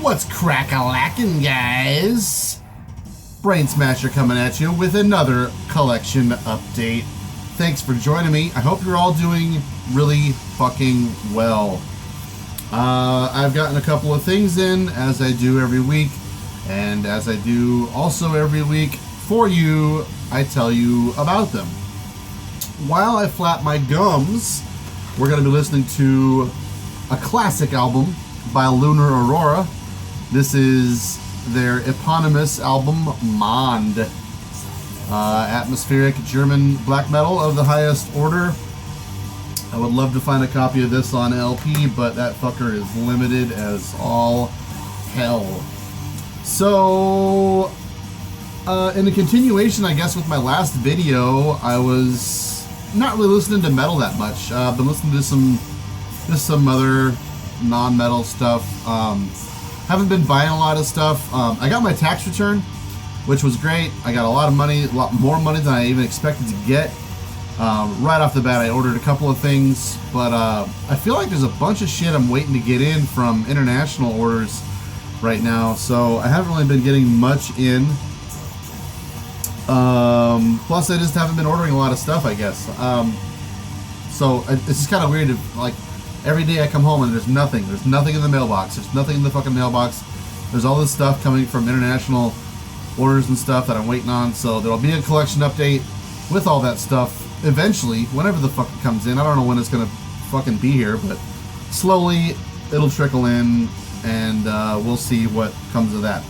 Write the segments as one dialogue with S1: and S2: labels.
S1: What's crack-a-lackin', guys? Brain Smasher coming at you with another collection update. Thanks for joining me. I hope you're all doing really fucking well. I've gotten a couple of things in, as I do every week, and as I do also every week for you, I tell you about them. While I flap my gums, we're going to be listening to a classic album by Lunar Aurora. This is their eponymous album, Mond. Atmospheric German black metal of the highest order. I would love to find a copy of this on LP, but that fucker is limited as all hell. So, in a continuation, I guess, with my last video, I was not really listening to metal that much. I've been listening to some other non-metal stuff. Haven't been buying a lot of stuff. I got my tax return, which was great. I got a lot of money, a lot more money than I even expected to get. Right off the bat, I ordered a couple of things, but I feel like there's a bunch of shit I'm waiting to get in from international orders right now, so I haven't really been getting much in. Plus, I just haven't been ordering a lot of stuff, I guess. So it's just kind of weird to, like, every day I come home and there's nothing. There's nothing in the mailbox. There's nothing in the fucking mailbox. There's all this stuff coming from international orders and stuff that I'm waiting on. So there'll be a collection update with all that stuff eventually, whenever the fuck it comes in. I don't know when it's gonna fucking be here, but slowly it'll trickle in, and we'll see what comes of that.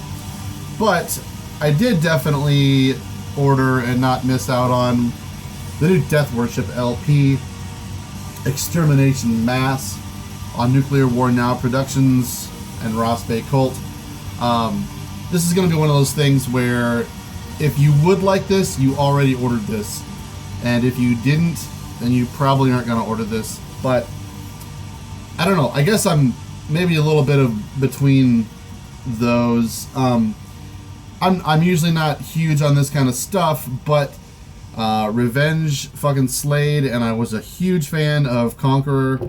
S1: But I did definitely order and not miss out on the new Death Worship LP, Extermination Mass, on Nuclear War Now Productions and Ross Bay Cult. This is going to be one of those things where if you would like this, you already ordered this. And if you didn't, then you probably aren't going to order this. But I don't know. I guess I'm maybe a little bit of between those. I'm usually not huge on this kind of stuff, but Revenge fucking slayed, and I was a huge fan of Conqueror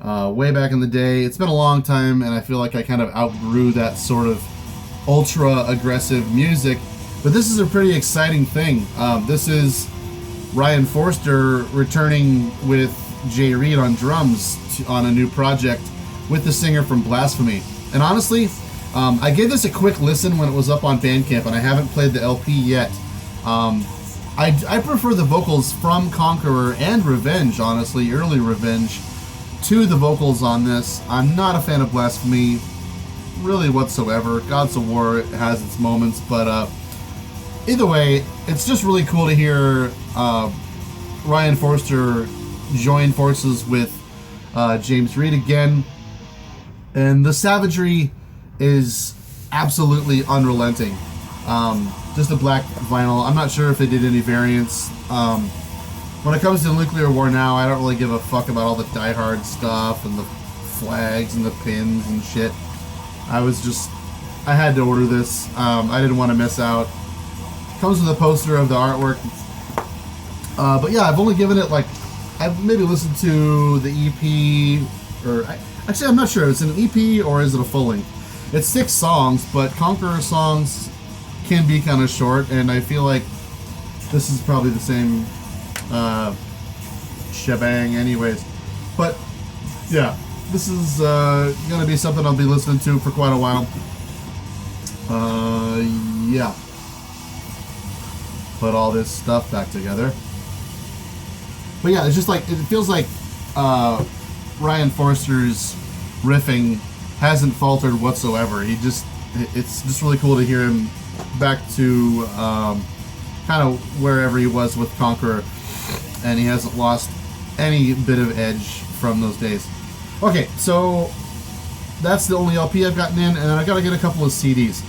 S1: way back in the day. It's been a long time, and I feel like I kind of outgrew that sort of ultra aggressive music, but this is a pretty exciting thing. This is Ryan Forster returning with Jay Reed on drums on a new project with the singer from Blasphemy. And honestly, I gave this a quick listen when it was up on Bandcamp, and I haven't played the LP yet. I prefer the vocals from Conqueror and Revenge, honestly, early Revenge, to the vocals on this. I'm not a fan of Blasphemy, really whatsoever. Gods of War has its moments, but either way, it's just really cool to hear Ryan Forster join forces with James Reed again. And the savagery is absolutely unrelenting. Just a black vinyl. I'm not sure if they did any variants. When it comes to Nuclear War Now, I don't really give a fuck about all the Die Hard stuff and the flags and the pins and shit. I had to order this. I didn't want to miss out. Comes with a poster of the artwork. But yeah, I've only given it, like, I've maybe listened to the EP, or actually I'm not sure. It's an EP or is it a full length? It's 6 songs, but Conqueror songs can be kind of short, and I feel like this is probably the same shebang anyways. But yeah, this is going to be something I'll be listening to for quite a while. Yeah. Put all this stuff back together. But yeah, it's just like, it feels like Ryan Forster's riffing hasn't faltered whatsoever. It's just really cool to hear him back to kind of wherever he was with Conqueror, and he hasn't lost any bit of edge from those days. Okay, so that's the only LP I've gotten in, and then I gotta get a couple of CDs.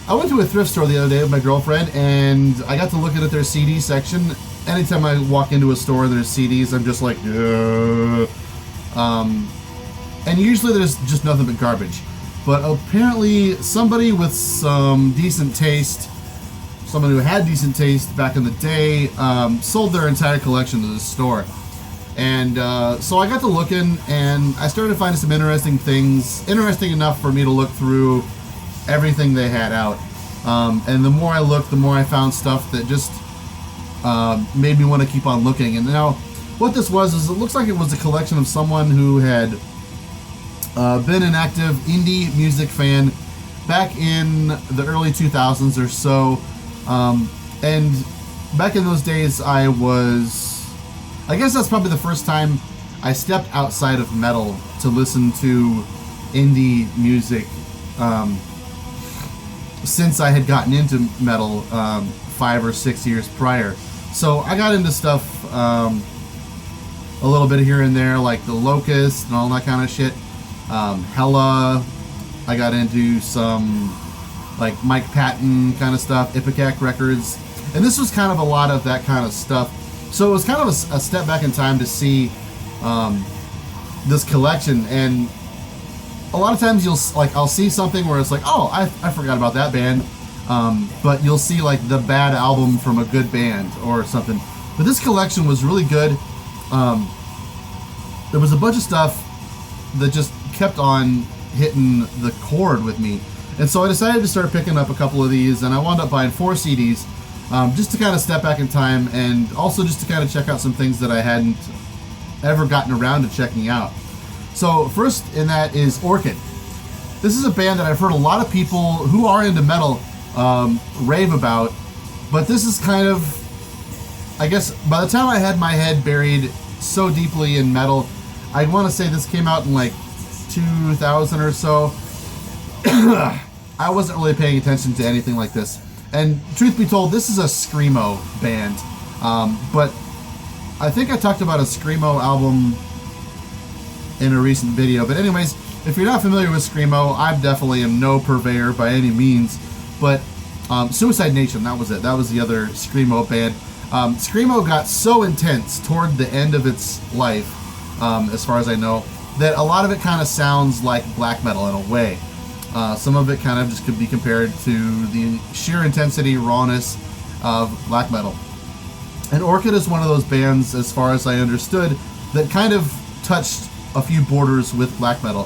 S1: I went to a thrift store the other day with my girlfriend, and I got to look at their CD section. Anytime I walk into a store and there's CDs, I'm just like, and usually there's just nothing but garbage. But apparently somebody with some decent taste, someone who had decent taste back in the day, sold their entire collection to the store. And so I got to looking, and I started finding some interesting things, interesting enough for me to look through everything they had out. And the more I looked, the more I found stuff that just made me want to keep on looking. And now, what this was is, it looks like it was a collection of someone who had been an active indie music fan back in the early 2000s or so. And back in those days, I guess that's probably the first time I stepped outside of metal to listen to indie music since I had gotten into metal 5 or 6 years prior. So I got into stuff a little bit here and there, like The Locust and all that kind of shit. Hella. I got into some like Mike Patton kind of stuff, Ipecac Records. And this was kind of a lot of that kind of stuff. So it was kind of a step back in time to see this collection. And a lot of times I'll see something where it's like, oh, I forgot about that band. But you'll see like the bad album from a good band or something. But this collection was really good. There was a bunch of stuff that just kept on hitting the chord with me. And so I decided to start picking up a couple of these, and I wound up buying 4 CDs. Just to kind of step back in time, and also just to kind of check out some things that I hadn't ever gotten around to checking out. So first in that is Orchid. This is a band that I've heard a lot of people who are into metal rave about, but this is kind of, I guess, by the time I had my head buried so deeply in metal, I want to say this came out in like 2000 or so. I wasn't really paying attention to anything like this. And truth be told, this is a Screamo band. But I think I talked about a Screamo album in a recent video. But anyways, if you're not familiar with Screamo, I definitely am no purveyor by any means. But Suicide Nation, that was it. That was the other Screamo band. Screamo got so intense toward the end of its life, as far as I know, that a lot of it kind of sounds like black metal in a way. Some of it kind of just could be compared to the sheer intensity, rawness of black metal. And Orchid is one of those bands, as far as I understood, that kind of touched a few borders with black metal.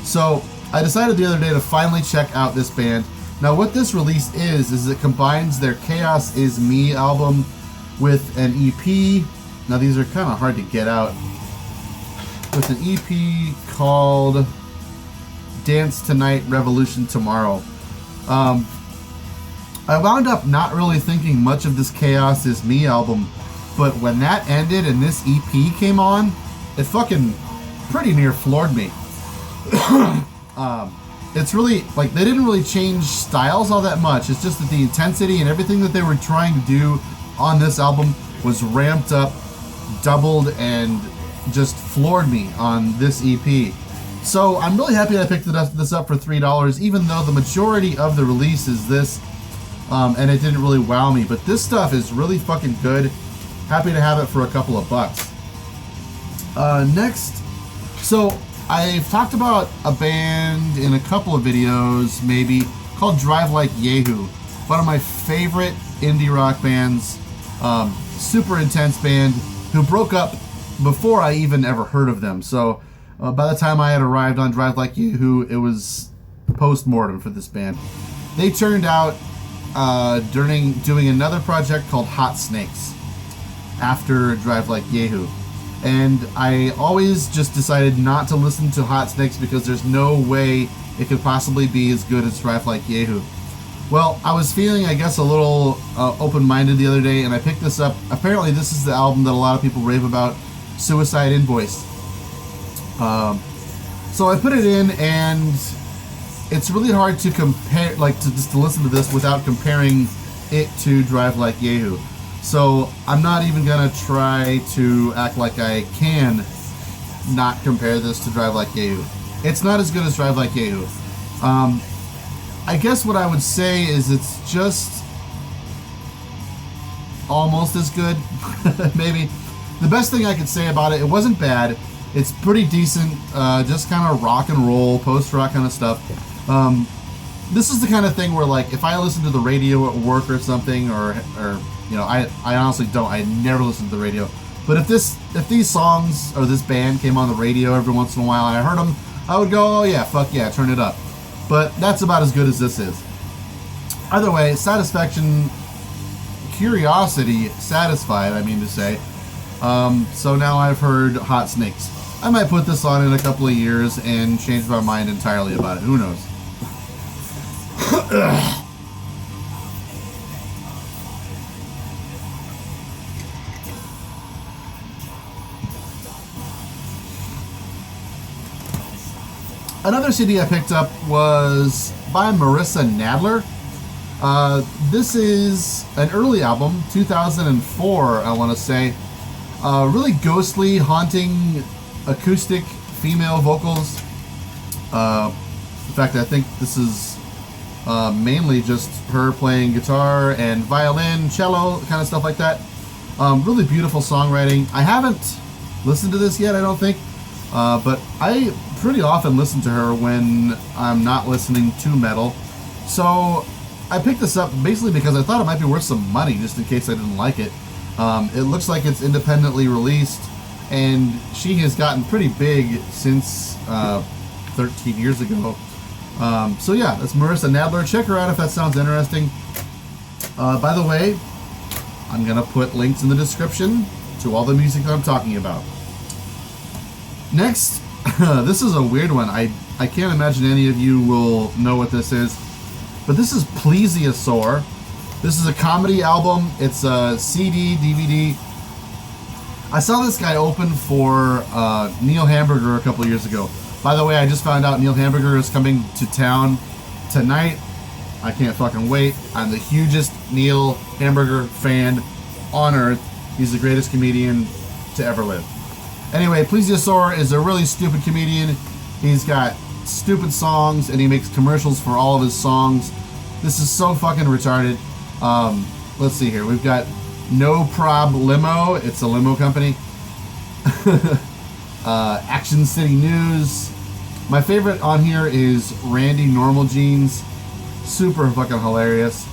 S1: So I decided the other day to finally check out this band. Now what this release is it combines their Chaos Is Me album with an EP. Now these are kind of hard to get out. With an EP called Dance Tonight, Revolution Tomorrow. I wound up not really thinking much of this Chaos Is Me album, but when that ended and this EP came on, it fucking pretty near floored me. It's really, like, they didn't really change styles all that much. It's just that the intensity and everything that they were trying to do on this album was ramped up, doubled, and just floored me on this EP. So I'm really happy I picked this up for $3, even though the majority of the release is this, and it didn't really wow me. But this stuff is really fucking good. Happy to have it for a couple of bucks. Next, so I've talked about a band in a couple of videos, maybe, called Drive Like Yahoo. One of my favorite indie rock bands, super intense band, who broke up before I even ever heard of them. So by the time I had arrived on Drive Like Yahoo, it was post-mortem for this band. They turned out during doing another project called Hot Snakes after Drive Like Yahoo. And I always just decided not to listen to Hot Snakes because there's no way it could possibly be as good as Drive Like Yahoo. Well, I was feeling, I guess, a little open-minded the other day, and I picked this up. Apparently this is the album that a lot of people rave about, Suicide Invoice. So I put it in, and it's really hard to compare, like, to listen to this without comparing it to Drive Like Yahoo. So I'm not even gonna try to act like I can not compare this to Drive Like Yahoo. It's not as good as Drive Like Yahoo. I guess what I would say is it's just almost as good, maybe. The best thing I could say about it, it wasn't bad. It's pretty decent, just kind of rock and roll, post-rock kind of stuff. This is the kind of thing where, like, if I listen to the radio at work or something, or you know, I honestly don't. I never listen to the radio. But if these songs or this band came on the radio every once in a while and I heard them, I would go, oh yeah, fuck yeah, turn it up. But that's about as good as this is. Either way, satisfaction, curiosity satisfied, I mean to say. So now I've heard Hot Snakes. I might put this on in a couple of years and change my mind entirely about it. Who knows? Another CD I picked up was by Marissa Nadler. This is an early album, 2004, I want to say. Really ghostly, haunting, acoustic female vocals. In fact, I think this is mainly just her playing guitar and violin, cello, kind of stuff like that. Really beautiful songwriting. I haven't listened to this yet, I don't think. But I pretty often listen to her when I'm not listening to metal. So I picked this up basically because I thought it might be worth some money just in case I didn't like it. It looks like it's independently released, and she has gotten pretty big since 13 years ago. So yeah, that's Marissa Nadler. Check her out if that sounds interesting. By the way, I'm going to put links in the description to all the music that I'm talking about. Next, this is a weird one. I can't imagine any of you will know what this is. But this is Plesiosaur. This is a comedy album. It's a CD, DVD. I saw this guy open for Neil Hamburger a couple years ago. By the way, I just found out Neil Hamburger is coming to town tonight. I can't fucking wait. I'm the hugest Neil Hamburger fan on earth. He's the greatest comedian to ever live. Anyway, Plesiosaur is a really stupid comedian. He's got stupid songs and he makes commercials for all of his songs. This is so fucking retarded. Let's see here. We've got No Prob Limo. It's a limo company. Action City News. My favorite on here is Randy Normal Jeans. Super fucking hilarious.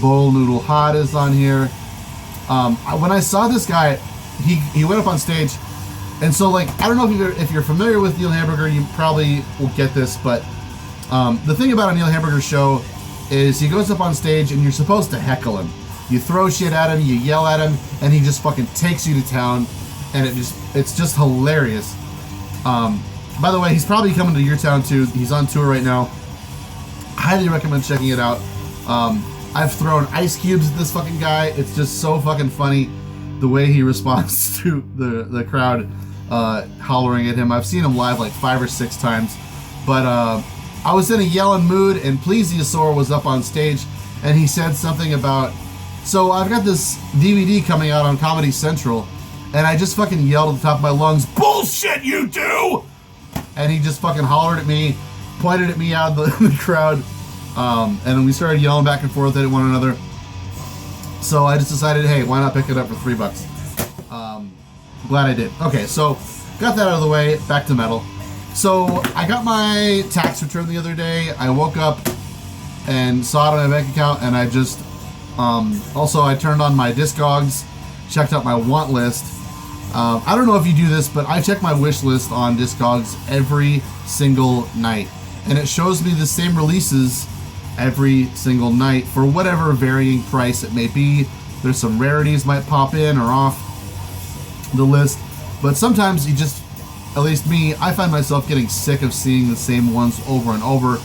S1: Bowl Noodle Hot is on here. When I saw this guy, he went up on stage, and so like I don't know if you're familiar with Neil Hamburger, you probably will get this, but the thing about a Neil Hamburger show is he goes up on stage and you're supposed to heckle him. You throw shit at him, you yell at him, and he just fucking takes you to town, and it's just hilarious. By the way, he's probably coming to your town too. He's on tour right now. Highly recommend checking it out. I've thrown ice cubes at this fucking guy. It's just so fucking funny the way he responds to the crowd hollering at him. I've seen him live like 5 or 6 times. But I was in a yelling mood, and Plesiosaur was up on stage, and he said something about, so I've got this DVD coming out on Comedy Central, and I just fucking yelled at the top of my lungs, bullshit you do! And he just fucking hollered at me, pointed at me out in the crowd, and then we started yelling back and forth at one another. So I just decided, hey, why not pick it up for $3? Glad I did. Okay, so got that out of the way, back to metal. So I got my tax return the other day. I woke up and saw it on my bank account, and I just, also I turned on my Discogs, checked out my want list. I don't know if you do this, but I check my wish list on Discogs every single night, and it shows me the same releases every single night for whatever varying price it may be. There's some rarities might pop in or off the list, but sometimes you just, at least me, I find myself getting sick of seeing the same ones over and over,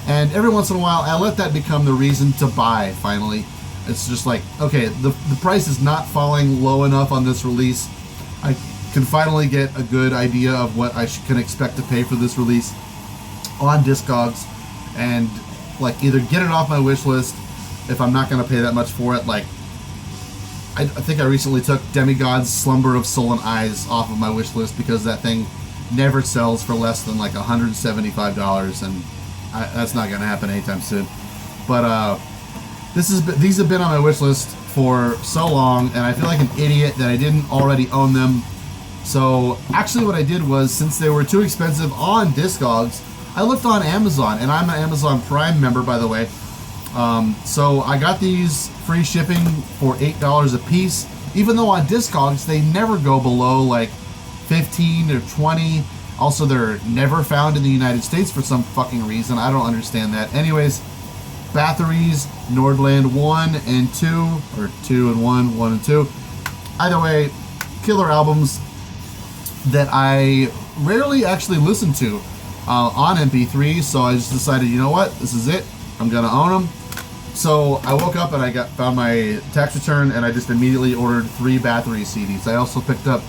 S1: and every once in a while I let that become the reason to buy. Finally, it's just like, okay, the price is not falling low enough on this release. I can finally get a good idea of what I can expect to pay for this release on Discogs, and like either get it off my wish list if I'm not going to pay that much for it. Like I think I recently took Demigod's Slumber of Sullen Eyes off of my wish list because that thing never sells for less than like $175, and that's not going to happen anytime soon. But these have been on my wish list for so long, and I feel like an idiot that I didn't already own them. So actually what I did was, since they were too expensive on Discogs, I looked on Amazon, and I'm an Amazon Prime member, by the way. So I got these free shipping for $8 a piece, even though on Discogs they never go below like 15 or 20. Also, they're never found in the United States for some fucking reason. I don't understand that. Anyways, Bathory's Nordland 1 and 2, or 2 and 1, 1 and 2. Either way, killer albums that I rarely actually listen to on MP3, so I just decided, you know what, this is it. I'm gonna own them. So I woke up and I found my tax return, and I just immediately ordered 3 Bathory CDs. I also picked up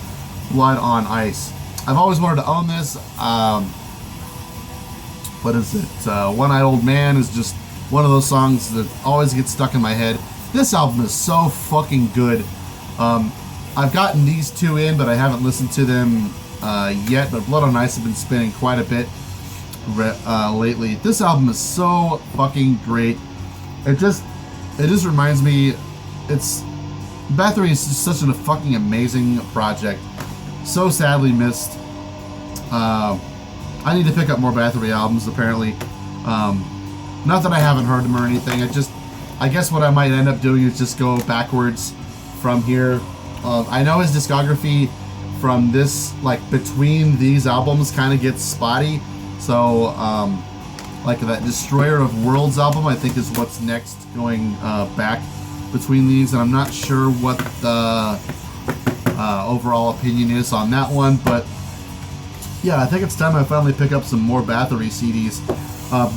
S1: Blood on Ice. I've always wanted to own this. What is it? One-Eyed Old Man is just one of those songs that always gets stuck in my head. This album is so fucking good. I've gotten these 2 in, but I haven't listened to them yet. But Blood on Ice have been spinning quite a bit lately. This album is so fucking great. It just reminds me, Bathory is just such a fucking amazing project. So sadly missed. I need to pick up more Bathory albums, apparently. Not that I haven't heard them or anything. I guess what I might end up doing is just go backwards from here. I know his discography from this, like, between these albums kind of gets spotty. So, like that Destroyer of Worlds album, I think is what's next going back between these. And I'm not sure what the overall opinion is on that one, but yeah, I think it's time I finally pick up some more Bathory CDs.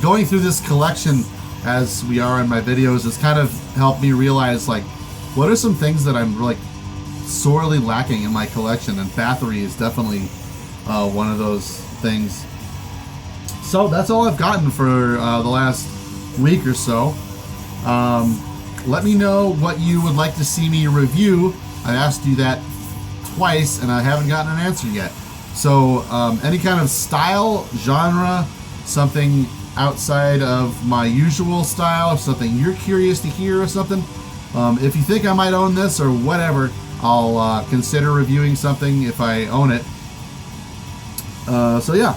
S1: Going through this collection as we are in my videos has kind of helped me realize, like, what are some things that I'm like sorely lacking in my collection, and Bathory is definitely one of those things. So that's all I've gotten for the last week or so. Let me know what you would like to see me review. I asked you that twice and I haven't gotten an answer yet. So any kind of style, genre, something outside of my usual style, something you're curious to hear or something. If you think I might own this or whatever, I'll consider reviewing something if I own it. So yeah.